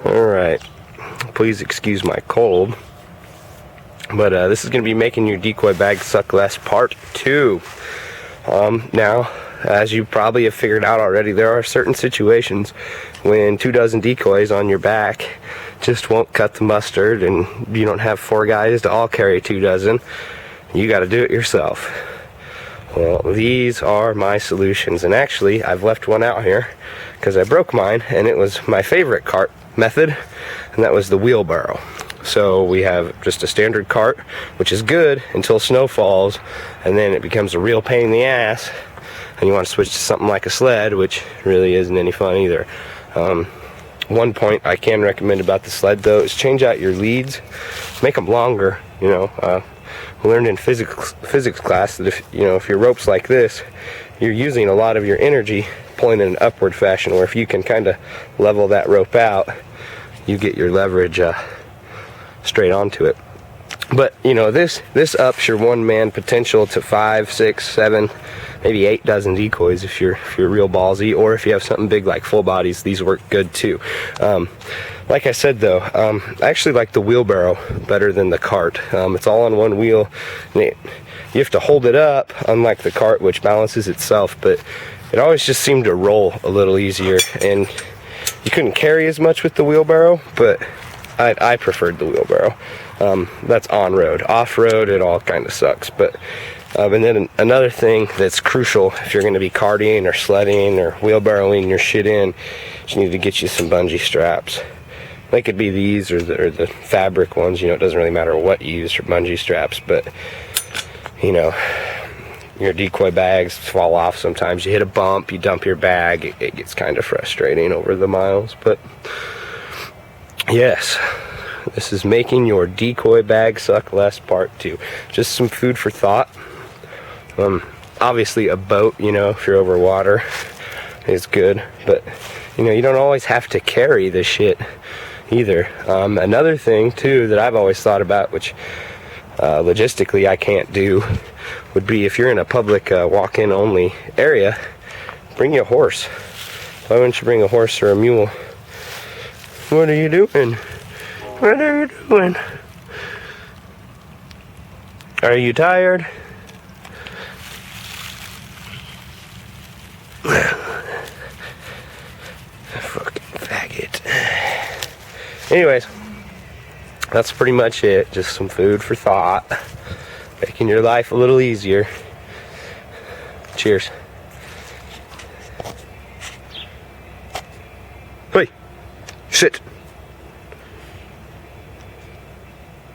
Alright, please excuse my cold, but this is going to be making your decoy bag suck less part 2. Now, as you probably have figured out already, there are certain situations when 24 decoys on your back just won't cut the mustard, and you don't have 4 guys to all carry 24. You got to do it yourself. Well, these are my solutions, and actually I've left one out here because I broke mine, and it was my favorite cart method, and that was the wheelbarrow. So we have just a standard cart, which is good until snow falls, and then it becomes a real pain in the ass, and you want to switch to something like a sled, which really isn't any fun either. One point I can recommend about the sled, though, is change out your leads, make them longer. You know, we learned in physics class that if your rope's like this, you're using a lot of your energy pulling in an upward fashion, or if you can kind of level that rope out, you get your leverage straight onto it. But this ups your one-man potential to 5, 6, 7, maybe 8 dozen decoys if you're real ballsy, or if you have something big like full bodies, these work good too. Like I said though, I actually like the wheelbarrow better than the cart. It's all on one wheel, and you have to hold it up, unlike the cart, which balances itself, but it always just seemed to roll a little easier, and you couldn't carry as much with the wheelbarrow, but I preferred the wheelbarrow. That's on-road. Off-road, it all kind of sucks. But and then another thing that's crucial if you're going to be karting or sledding or wheelbarrowing your shit in, is you need to get you some bungee straps. They could be these or the fabric ones. It doesn't really matter what you use for bungee straps, but your decoy bags fall off sometimes. You hit a bump, you dump your bag, it gets kind of frustrating over the miles. But yes, this is making your decoy bag suck less part 2. Just some food for thought. Obviously a boat, if you're over water, is good, but you don't always have to carry the shit either. Another thing too that I've always thought about, which logistically I can't do, would be if you're in a public walk-in only area, bring you a horse. Why wouldn't you bring a horse or a mule? What are you doing? What are you doing? Are you tired? Fucking faggot. Anyways, that's pretty much it. Just some food for thought, making your life a little easier. Cheers. Hey, sit.